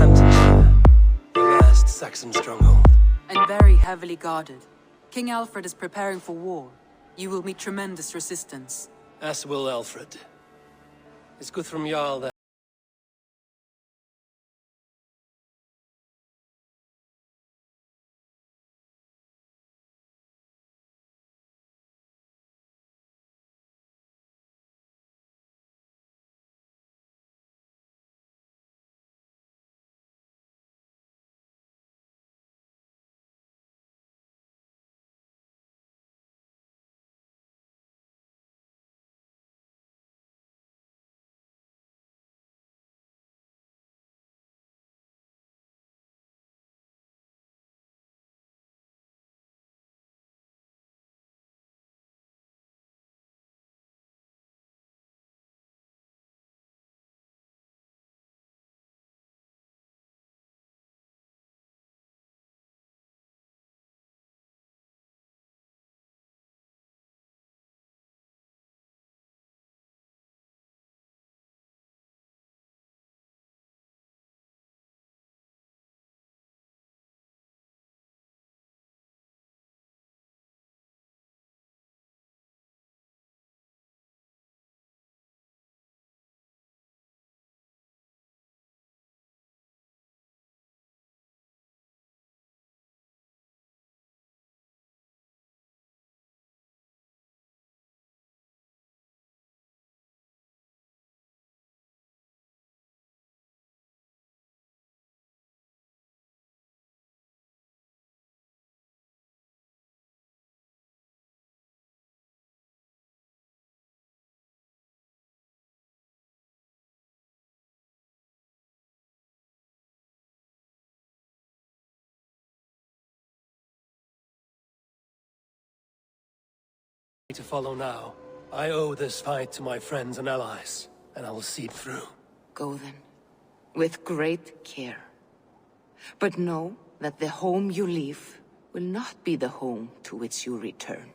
Hamptonshire, the last Saxon stronghold. And very heavily guarded. King Alfred is preparing for war. You will meet tremendous resistance. As will Alfred. Is Guthrum Jarl there? To follow now. I owe this fight to my friends and allies, and I will see it through. Go then, with great care. But know that the home you leave will not be the home to which you return.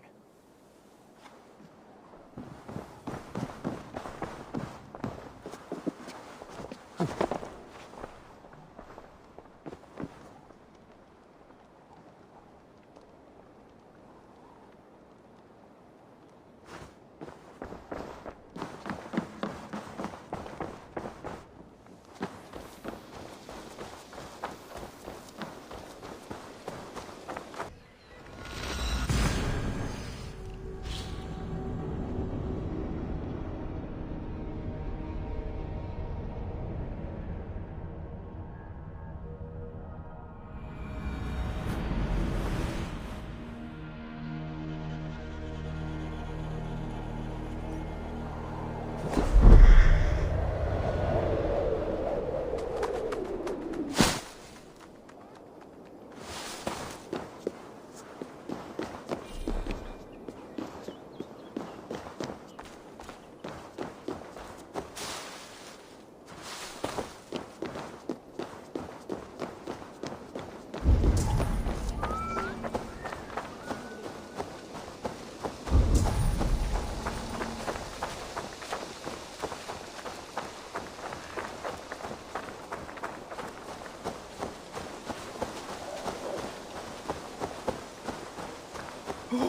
The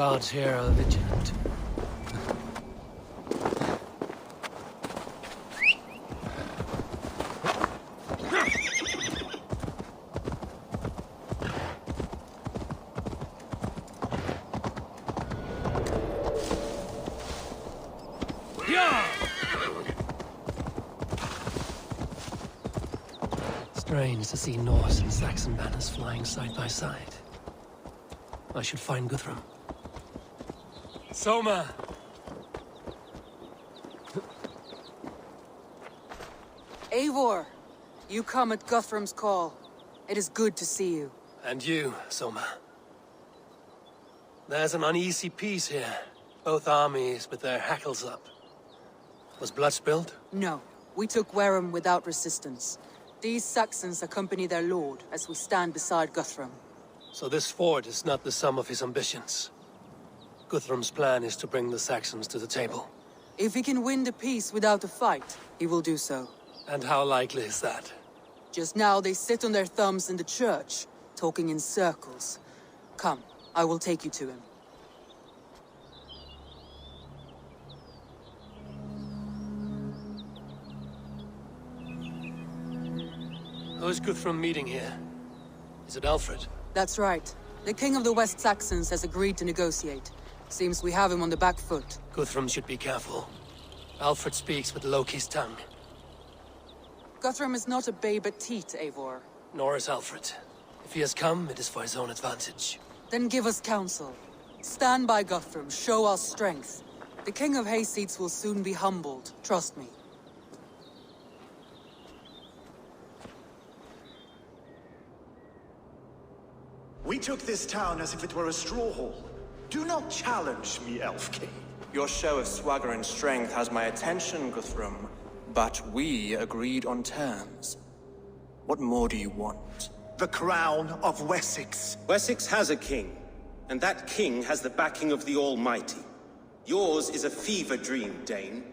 guards here are vigilant. Strange to see Norse and Saxon banners flying side by side. I should find Guthrum. Soma! Eivor, you come at Guthrum's call. It is good to see you. And you, Soma. There's an uneasy peace here. Both armies with their hackles up. Was blood spilled? No, we took Wareham without resistance. These Saxons accompany their lord as we stand beside Guthrum. So this fort is not the sum of his ambitions. Guthrum's plan is to bring the Saxons to the table. If he can win the peace without a fight, he will do so. And how likely is that? Just now they sit on their thumbs in the church, talking in circles. Come, I will take you to him. Who's Guthrum meeting here? Is it Alfred? That's right. The King of the West Saxons has agreed to negotiate. Seems we have him on the back foot. Guthrum should be careful. Alfred speaks with Loki's tongue. Guthrum is not a babe at teat, Eivor. Nor is Alfred. If he has come, it is for his own advantage. Then give us counsel. Stand by Guthrum, show our strength. The King of Hayseeds will soon be humbled, trust me. We took this town as if it were a straw hall. Do not challenge me, Elf King. Your show of swagger and strength has my attention, Guthrum. But we agreed on terms. What more do you want? The crown of Wessex. Wessex has a king, and that king has the backing of the Almighty. Yours is a fever dream, Dane.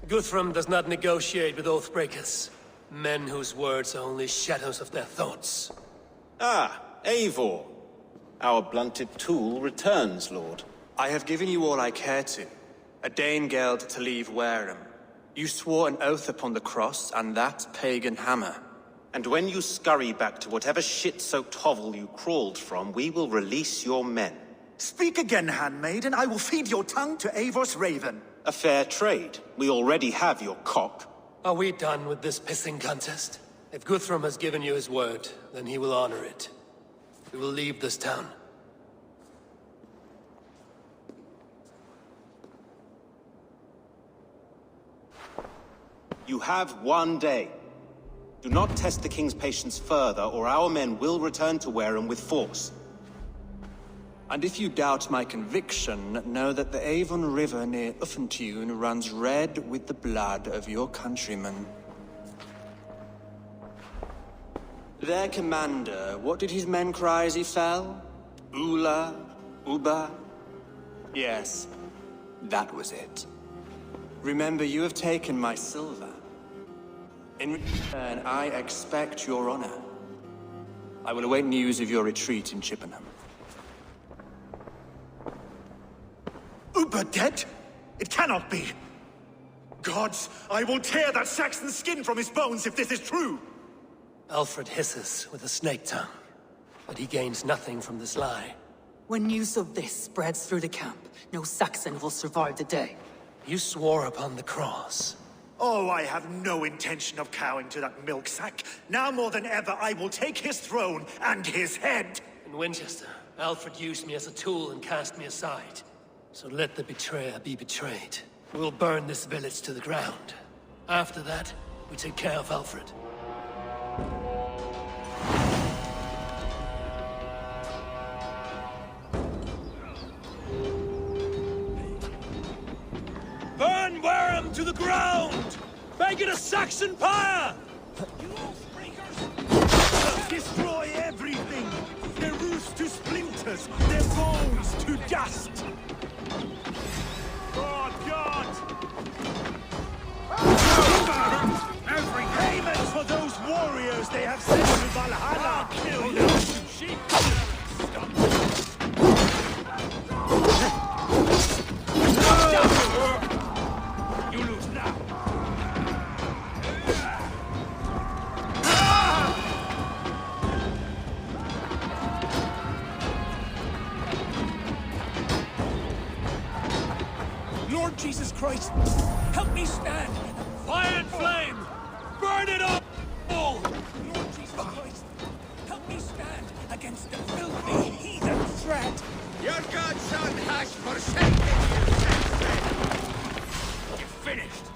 Guthrum does not negotiate with oathbreakers. Men whose words are only shadows of their thoughts. Ah, Eivor. Our blunted tool returns, Lord. I have given you all I care to. A Danegeld to leave Wareham. You swore an oath upon the cross, and that pagan hammer. And when you scurry back to whatever shit-soaked hovel you crawled from, we will release your men. Speak again, handmaid, and I will feed your tongue to Eivor's raven. A fair trade. We already have your cock. Are we done with this pissing contest? If Guthrum has given you his word, then he will honor it. We will leave this town. You have 1 day. Do not test the king's patience further, or our men will return to Wareham with force. And if you doubt my conviction, know that the Avon River near Uffentune runs red with the blood of your countrymen. Their commander, what did his men cry as he fell? Ula? Uba? Yes, that was it. Remember, you have taken my silver. In return, I expect your honor. I will await news of your retreat in Chippenham. Uber dead? It cannot be. Gods, I will tear that Saxon's skin from his bones if this is true. Alfred hisses with a snake tongue, but he gains nothing from this lie. When news of this spreads through the camp, no Saxon will survive the day. You swore upon the cross. Oh, I have no intention of cowing to that milk sack. Now more than ever, I will take his throne and his head. In Winchester, Alfred used me as a tool and cast me aside. So let the betrayer be betrayed. We will burn this village to the ground. After that, we take care of Alfred. Burn Wareham to the ground! Make it a Saxon pyre! Destroy everything! Their roofs to splinters, their bones to dust! God, God! Every payment for those warriors they have sent to Valhalla! I'll kill you! Sheep! You lose now! Lord Jesus Christ, help me stand! Fire and flame! Burn it all! Lord Jesus Christ, help me stand against the filthy heathen threat! Your godson has forsaken you, Saxon! You're finished!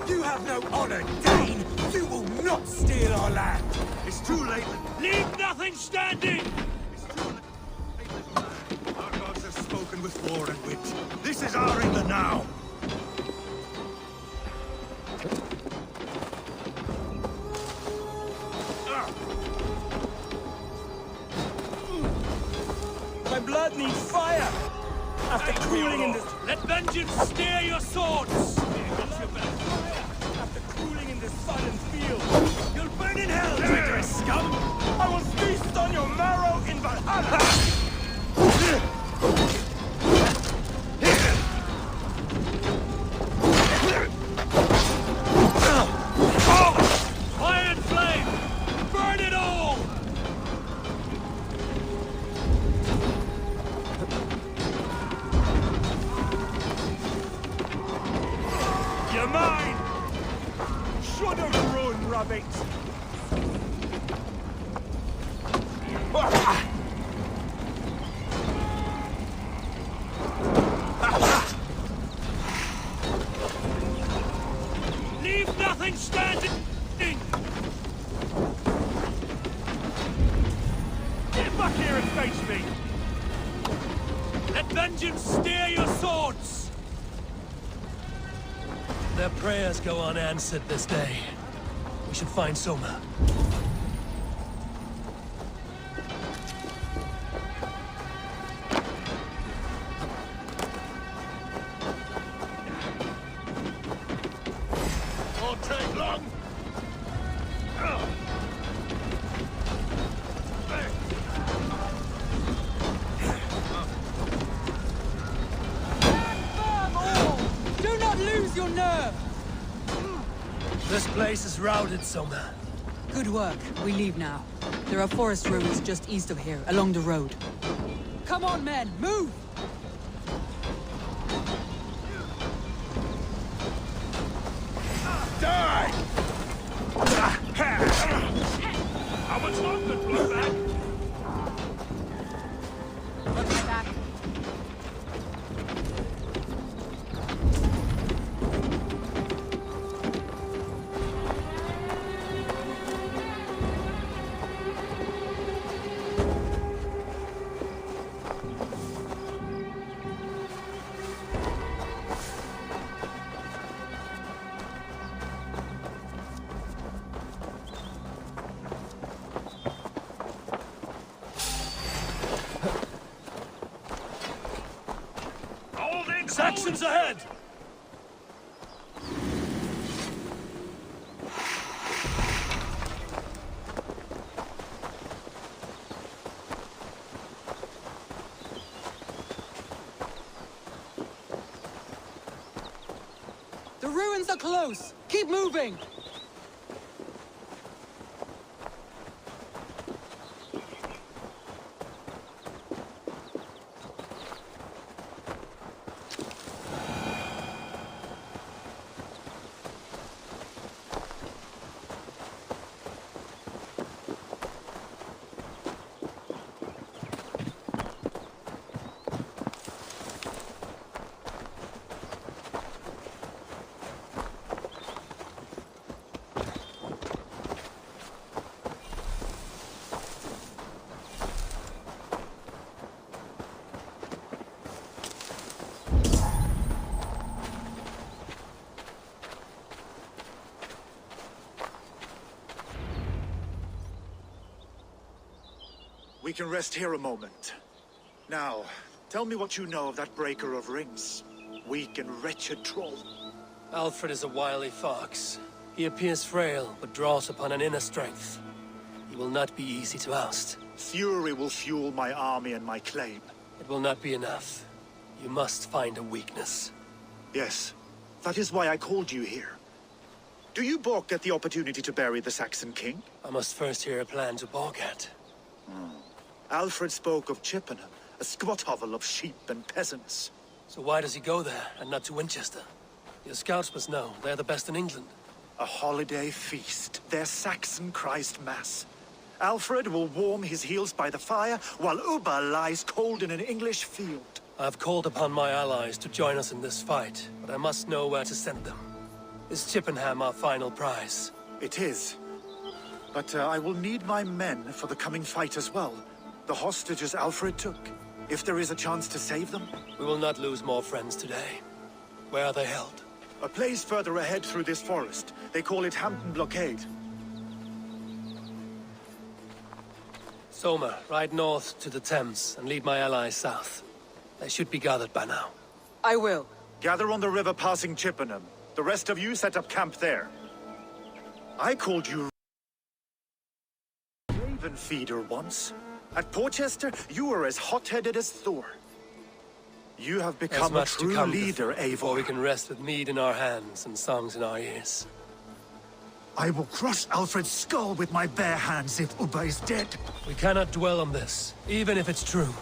You have no a Dane, you will not steal our land! It's too late. Leave nothing standing! It's too late. Our gods have spoken with war and wit. This is our England now. My blood needs fire! After cooling in this... Let vengeance steer your swords! After cooling in this sun and field, you'll burn in hell, traitorous scum! I will feast on your marrow in Valhalla! Fire and flame! Burn it all! You're mine! Shudder grown rabbit! Leave nothing standing! Get back here and face me! Let vengeance steer your swords! Their prayers go unanswered this day. We should find Soma. Won't take long. Do not lose your nerve! This place is routed, Soma. Good work. We leave now. There are forest ruins just east of here, along the road. Come on, men! Move! Die! How much longer, Bloodbag? Look my back. Saxons ahead! The ruins are close! Keep moving! We can rest here a moment. Now, tell me what you know of that breaker of rings. Weak and wretched troll. Alfred is a wily fox. He appears frail, but draws upon an inner strength. He will not be easy to oust. Fury will fuel my army and my claim. It will not be enough. You must find a weakness. Yes, that is why I called you here. Do you balk at the opportunity to bury the Saxon king? I must first hear a plan to balk at. Alfred spoke of Chippenham, a squat hovel of sheep and peasants. So why does he go there, and not to Winchester? Your scouts must know. They're the best in England. A holiday feast, their Saxon Christ Mass. Alfred will warm his heels by the fire, while Uba lies cold in an English field. I've called upon my allies to join us in this fight, but I must know where to send them. Is Chippenham our final prize? It is. But I will need my men for the coming fight as well. The hostages Alfred took. If there is a chance to save them. We will not lose more friends today. Where are they held? A place further ahead through this forest. They call it Hampton Blockade. Soma, ride north to the Thames and lead my allies south. They should be gathered by now. I will. Gather on the river passing Chippenham. The rest of you set up camp there. I called you Raven Feeder once. At Porchester, you were as hot-headed as Thor. You have become a true leader, before Eivor. we can rest with mead in our hands and songs in our ears. I will crush Alfred's skull with my bare hands if Ubba is dead. We cannot dwell on this, even if it's true.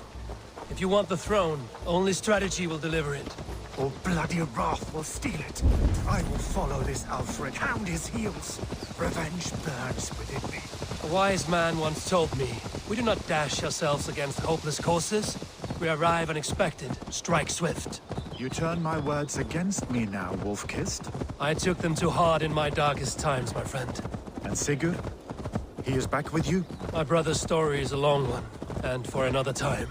If you want the throne, only strategy will deliver it. Or bloody wrath will steal it. I will follow this Alfred, hound his heels. Revenge burns within me. A wise man once told me, we do not dash ourselves against hopeless courses. We arrive unexpected, strike swift. You turn my words against me now, Wolf-Kissed. I took them too hard in my darkest times, my friend. And Sigurd? He is back with you? My brother's story is a long one, and for another time.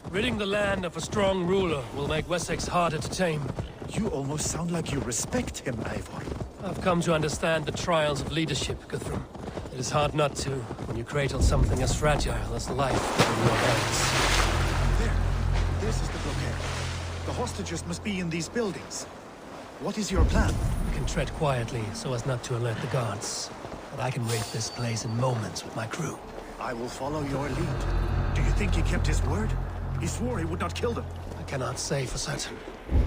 Ridding the land of a strong ruler will make Wessex harder to tame. You almost sound like you respect him, Eivor. I've come to understand the trials of leadership, Guthrum. It is hard not to, when you cradle something as fragile as life in your hands. There. This is the blockade. The hostages must be in these buildings. What is your plan? We can tread quietly so as not to alert the guards. But I can raid this place in moments with my crew. I will follow your lead. Do you think he kept his word? He swore he would not kill them. I cannot say for certain.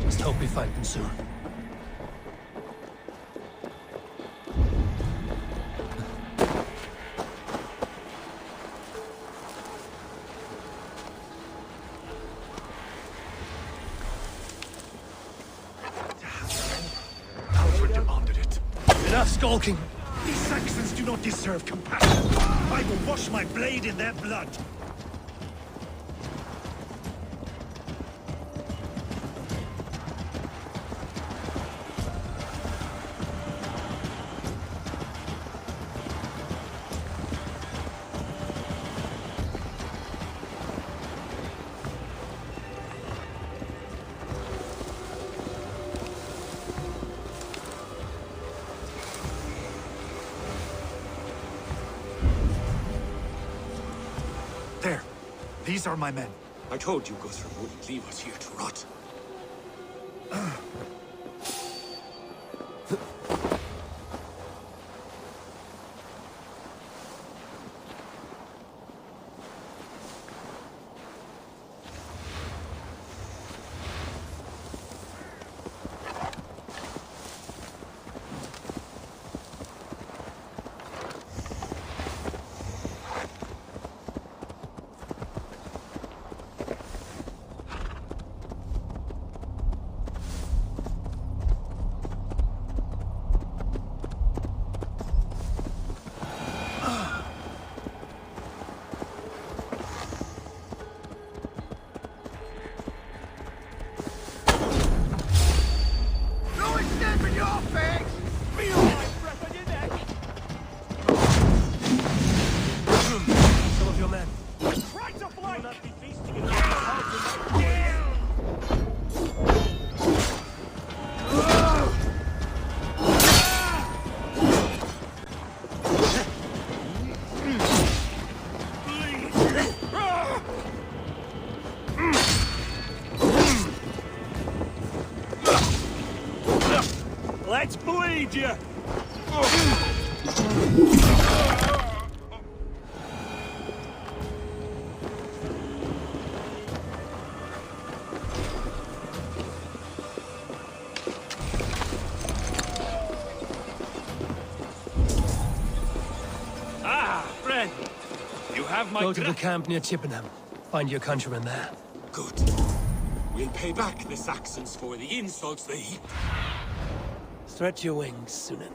Just hope we find them soon. Alfred demanded it. Enough skulking! These Saxons do not deserve compassion. I will wash my blade in their blood. There. These are my men. I told you Guthrum wouldn't leave us here to rot. Some of your men. Let's bleed you! Ah, friend! You have my Go to the camp near Chippenham. Find your countrymen there. Good. We'll pay back the Saxons for the insults they heaped. Stretch your wings, Sunan.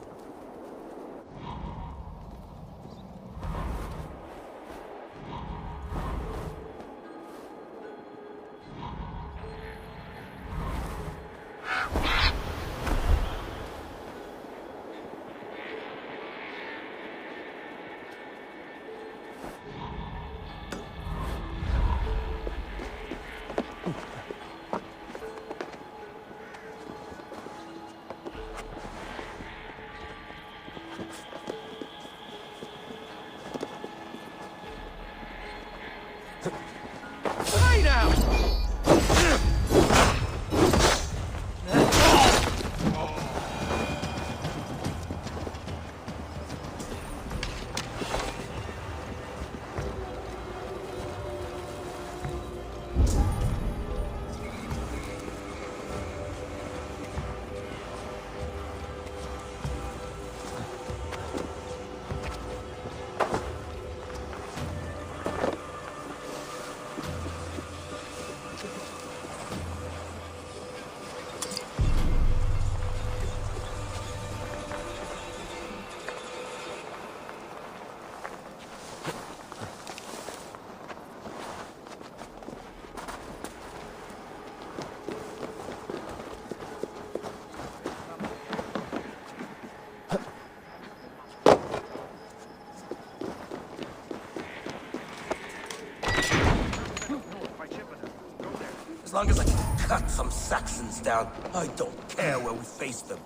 long as I can cut some Saxons down, I don't care where we face them.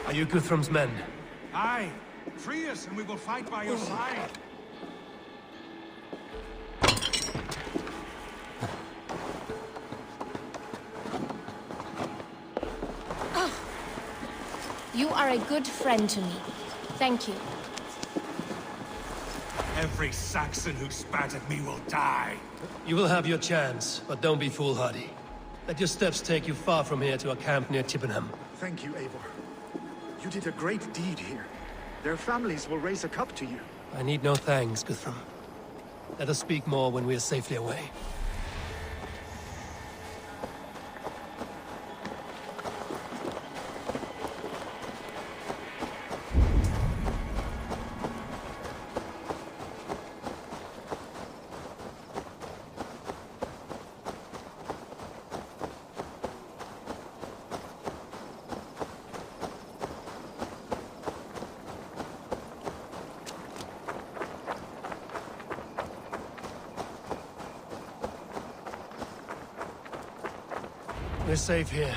Are you Guthrum's men? Aye. Free us and we will fight by your side. You are a good friend to me. Thank you. Every Saxon who spat at me will die. You will have your chance, but don't be foolhardy. Let your steps take you far from here to a camp near Chippenham. Thank you, Eivor. You did a great deed here. Their families will raise a cup to you. I need no thanks, Guthrum. Let us speak more when we are safely away. We're safe here.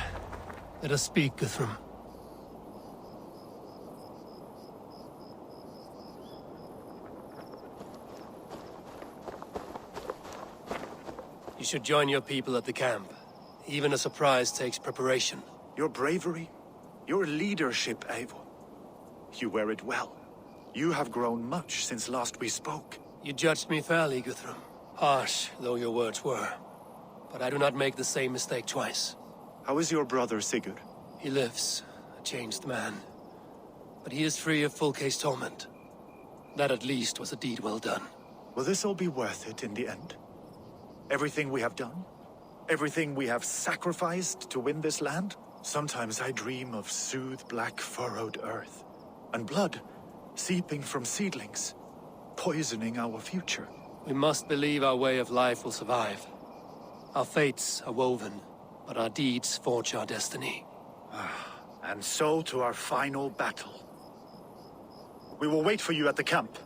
Let us speak, Guthrum. You should join your people at the camp. Even a surprise takes preparation. Your bravery, your leadership, Eivor. You wear it well. You have grown much since last we spoke. You judged me fairly, Guthrum. Harsh though your words were. But I do not make the same mistake twice. How is your brother, Sigurd? He lives, a changed man. But he is free of full case torment. That at least was a deed well done. Will this all be worth it in the end? Everything we have done? Everything we have sacrificed to win this land? Sometimes I dream of soothed black furrowed earth, and blood seeping from seedlings, poisoning our future. We must believe our way of life will survive. Our fates are woven, but our deeds forge our destiny. And so to our final battle. We will wait for you at the camp.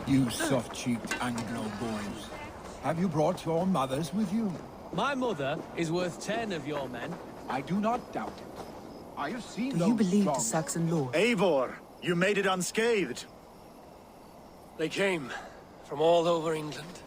You soft-cheeked Anglo boys. Have you brought your mothers with you? My mother is worth 10 of your men. I do not doubt it. I have seen Do those you believe the strong- Saxon lord? Eivor, you made it unscathed. They came from all over England.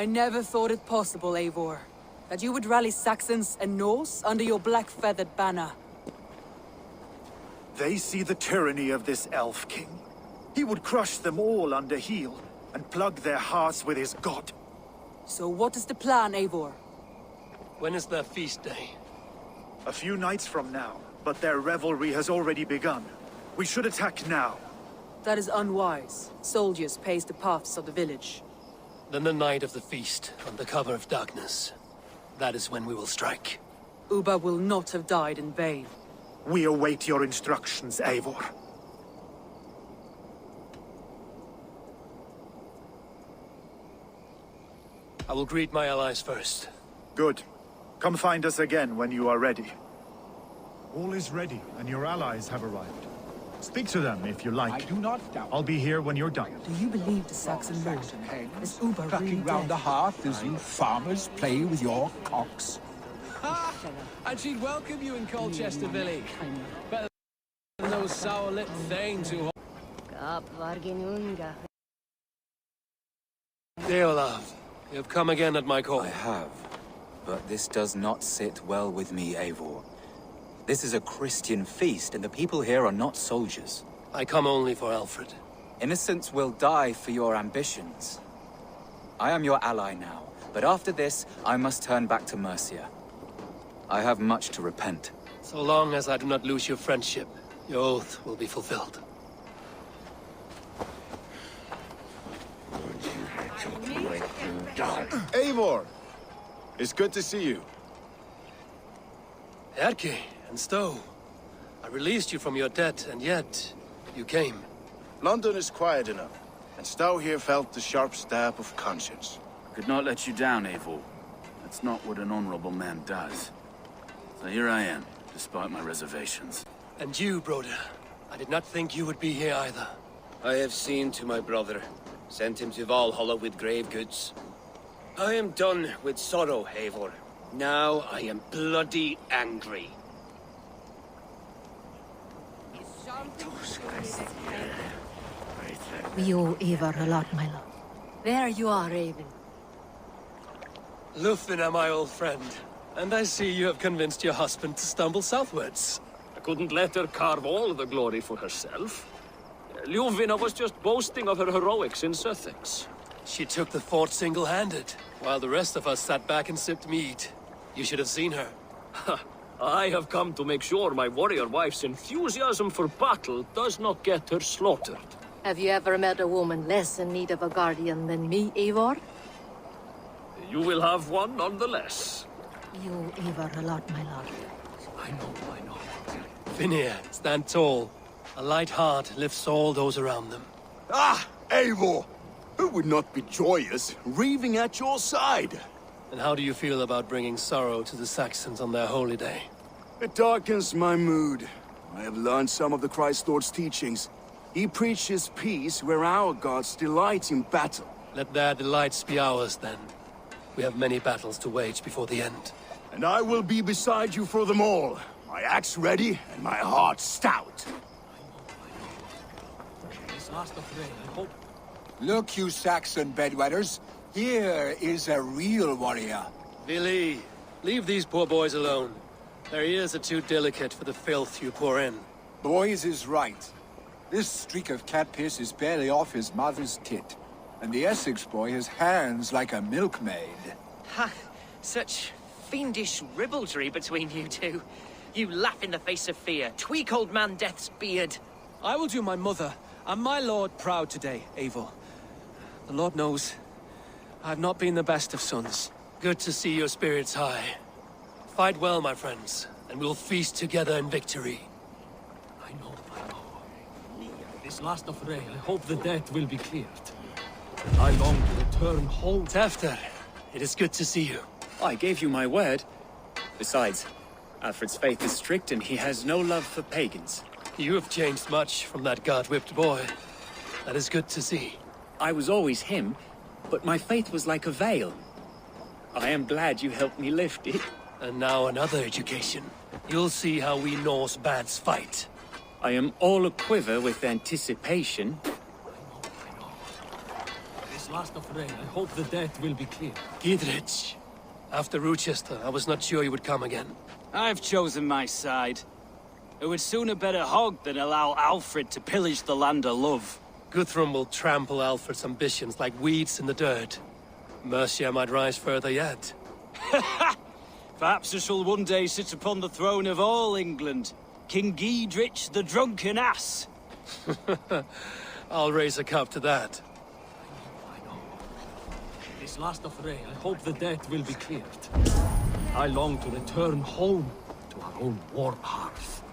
I never thought it possible, Eivor, that you would rally Saxons and Norse under your black-feathered banner. They see the tyranny of this elf king. He would crush them all under heel and plug their hearts with his god. So what is the plan, Eivor? When is their feast day? A few nights from now, but their revelry has already begun. We should attack now. That is unwise. Soldiers pace the paths of the village. Then the night of the feast, under cover of darkness. That is when we will strike. Uba will not have died in vain. We await your instructions, Eivor. I will greet my allies first. Good. Come find us again when you are ready. All is ready, and your allies have arrived. Speak to them if you like. I do not doubt. I'll be here when you're done. Do you believe the Saxon lord? Is Uber really Cracking round the dead? hearth as you farmers play with your cocks. And she'd welcome you in Colchester Village. Better than those sour-lipped thanes who... Deolav, you have come again at my call. I have, but this does not sit well with me, Eivor. This is a Christian feast, and the people here are not soldiers. I come only for Alfred. Innocents will die for your ambitions. I am your ally now, but after this, I must turn back to Mercia. I have much to repent. So long as I do not lose your friendship, your oath will be fulfilled. Eivor! It's good to see you. Erke and Stowe. I released you from your debt, and yet you came. London is quiet enough, and Stowe here felt the sharp stab of conscience. Could not let you down, Eivor. That's not what an honorable man does. So here I am, despite my reservations. And you, Broder. I did not think you would be here either. I have seen to my brother. Sent him to Valhalla with grave goods. I am done with sorrow, Eivor. Now I am bloody angry. We owe Eivor a lot, my love. There you are, Raven. Lufina, my old friend. And I see you have convinced your husband to stumble southwards. I couldn't let her carve all the glory for herself. Lufina was just boasting of her heroics in Sussex. She took the fort single-handed, while the rest of us sat back and sipped mead. You should have seen her. I have come to make sure my warrior wife's enthusiasm for battle does not get her slaughtered. Have you ever met a woman less in need of a guardian than me, Eivor? You will have one nonetheless. You owe Eivor a lot, my lord. I know. Finir, stand tall. A light heart lifts all those around them. Ah, Eivor! Who would not be joyous, raving at your side? And how do you feel about bringing sorrow to the Saxons on their holy day? It darkens my mood. I have learned some of the Christ Lord's teachings. He preaches peace where our gods delight in battle. Let their delights be ours, then. We have many battles to wage before the end. And I will be beside you for them all. My axe ready and my heart stout. Look, you Saxon bedwetters. Here is a real warrior. Vili, leave these poor boys alone. Their ears are too delicate for the filth you pour in. Boys is right. This streak of cat piss is barely off his mother's tit. And the Essex boy has hands like a milkmaid. Ha! Such fiendish ribaldry between you two. You laugh in the face of fear, tweak old man Death's beard. I will do my mother and my lord proud today, Eivor. The Lord knows, I have not been the best of sons. Good to see your spirits high. Fight well, my friends, and we'll feast together in victory. I know. This last affray, I hope the debt will be cleared. I long to return home. Tefter, it is good to see you. I gave you my word. Besides, Alfred's faith is strict and he has no love for pagans. You have changed much from that god-whipped boy. That is good to see. I was always him, but my faith was like a veil. I am glad you helped me lift it. And now another education. You'll see how we Norse bads fight. I am all aquiver with anticipation. I know. This last affray, I hope the debt will be cleared. Gidrich. After Rochester, I was not sure you would come again. I've chosen my side. It would sooner bet a hog than allow Alfred to pillage the land of love. Guthrum will trample Alfred's ambitions like weeds in the dirt. Mercia might rise further yet. Perhaps he shall one day sit upon the throne of all England. King Giedrich the drunken ass. I'll raise a cup to that. I know. This last affray, I hope the debt will be cleared. I long to return home to our own war hearth.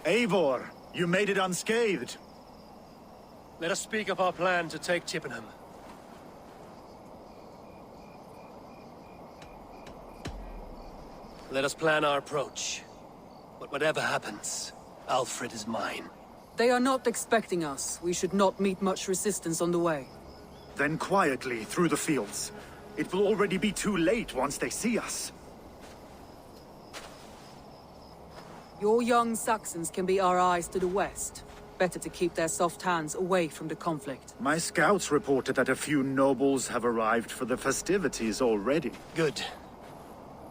Eivor, you made it unscathed. Let us speak of our plan to take Chippenham. Let us plan our approach. But whatever happens, Alfred is mine. They are not expecting us. We should not meet much resistance on the way. Then quietly through the fields. It will already be too late once they see us. Your young Saxons can be our eyes to the west. Better to keep their soft hands away from the conflict. My scouts reported that a few nobles have arrived for the festivities already. Good.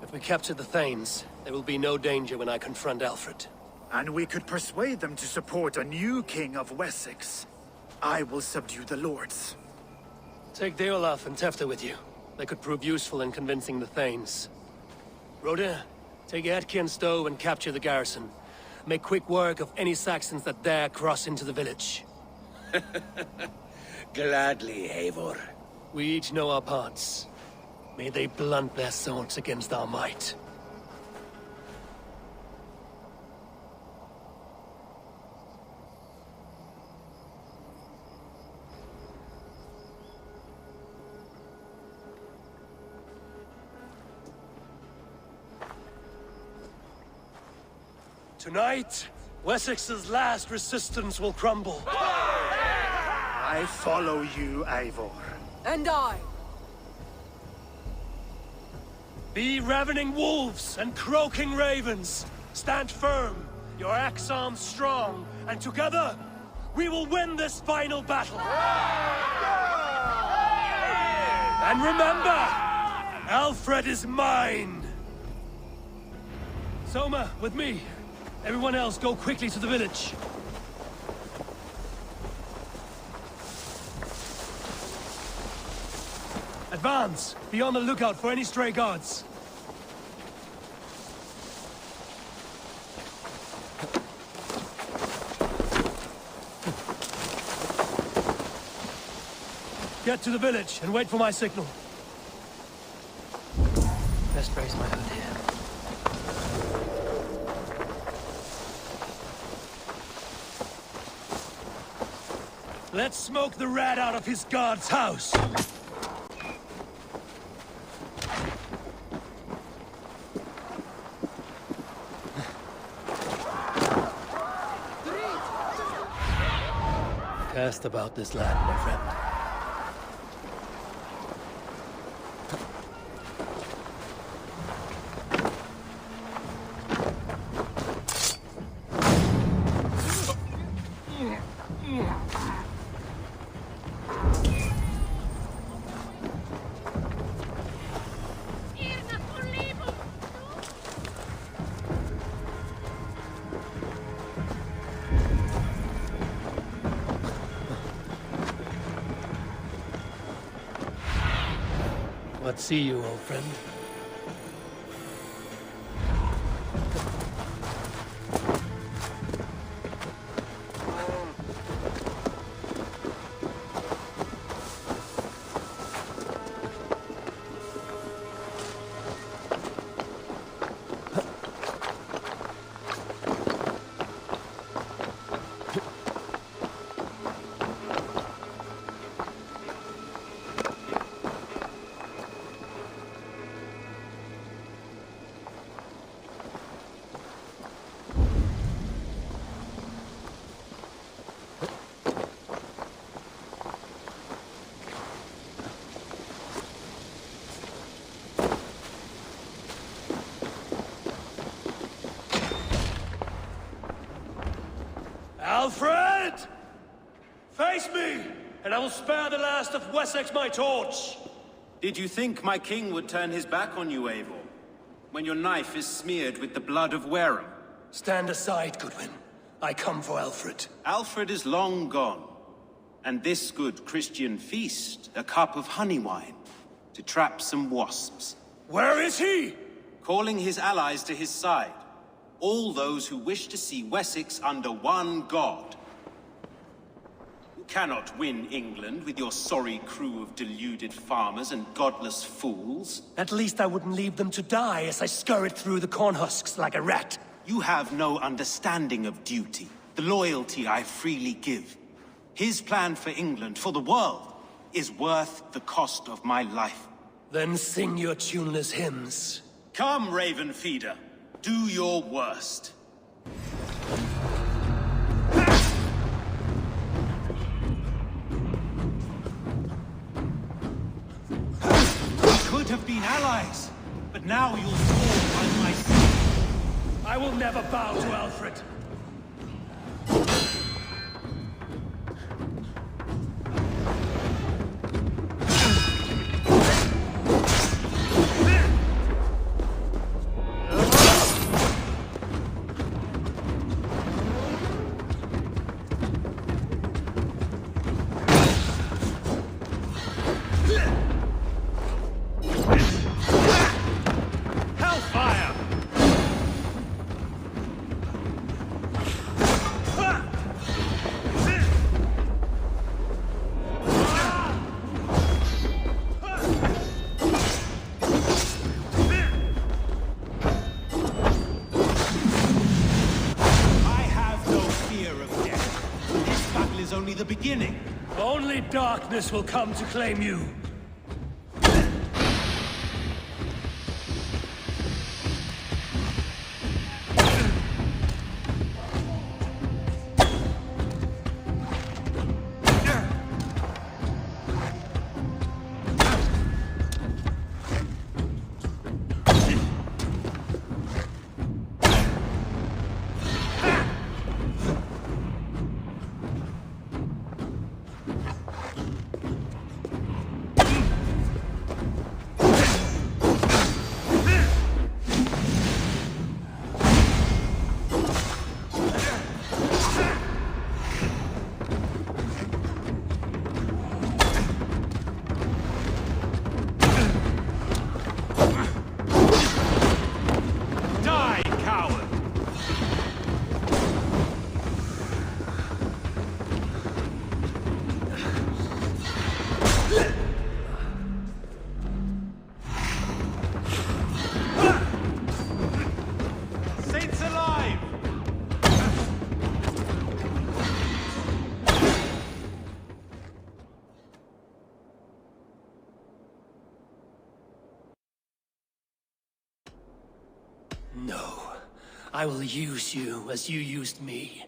If we capture the Thanes, there will be no danger when I confront Alfred. And we could persuade them to support a new king of Wessex. I will subdue the lords. Take Deolaf and Tefta with you. They could prove useful in convincing the Thanes. Rhoda, take Etki and Stowe and capture the garrison. Make quick work of any Saxons that dare cross into the village. Gladly, Eivor. We each know our parts. May they blunt their swords against our might. Tonight, Wessex's last resistance will crumble. I follow you, Eivor. And I. Be ravening wolves and croaking ravens. Stand firm, your axe arms strong, and together, we will win this final battle. And remember, Alfred is mine. Soma, with me. Everyone else, go quickly to the village. Advance! Be on the lookout for any stray guards. Get to the village and wait for my signal. Best raise my hood here. Let's smoke the rat out of his guard's house! Cast about this land, my friend. What see you, old friend? Alfred! Face me, and I will spare the last of Wessex my torch! Did you think my king would turn his back on you, Eivor? when your knife is smeared with the blood of Wareham? Stand aside, Goodwin. I come for Alfred. Alfred is long gone. And this good Christian feast, a cup of honey wine, to trap some wasps. Where is he? Calling his allies to his side. All those who wish to see Wessex under one god. You cannot win England with your sorry crew of deluded farmers and godless fools. At least I wouldn't leave them to die as I scurried through the corn husks like a rat. You have no understanding of duty, the loyalty I freely give. His plan for England, for the world, is worth the cost of my life. Then sing your tuneless hymns. Come, Raven Feeder. Do your worst. We could have been allies, but now you'll fall by my side. I will never bow to Alfred. Only darkness will come to claim you. No. I will use you as you used me.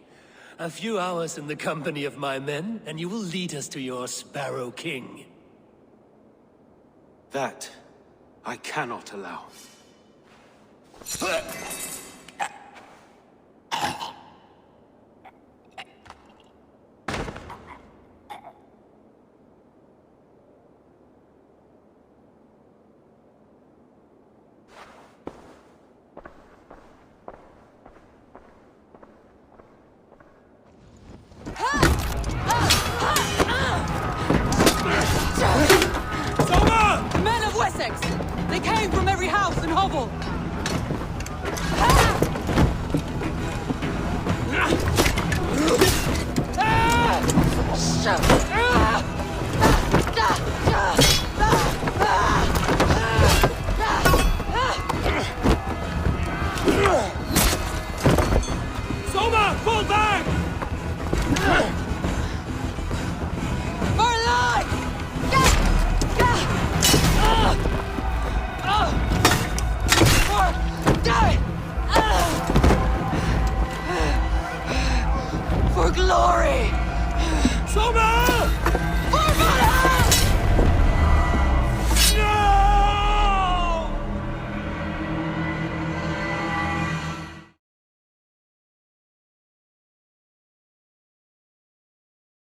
A few hours in the company of my men, and you will lead us to your Sparrow King. That I cannot allow. Men of Wessex! They came from every house and hovel! Shut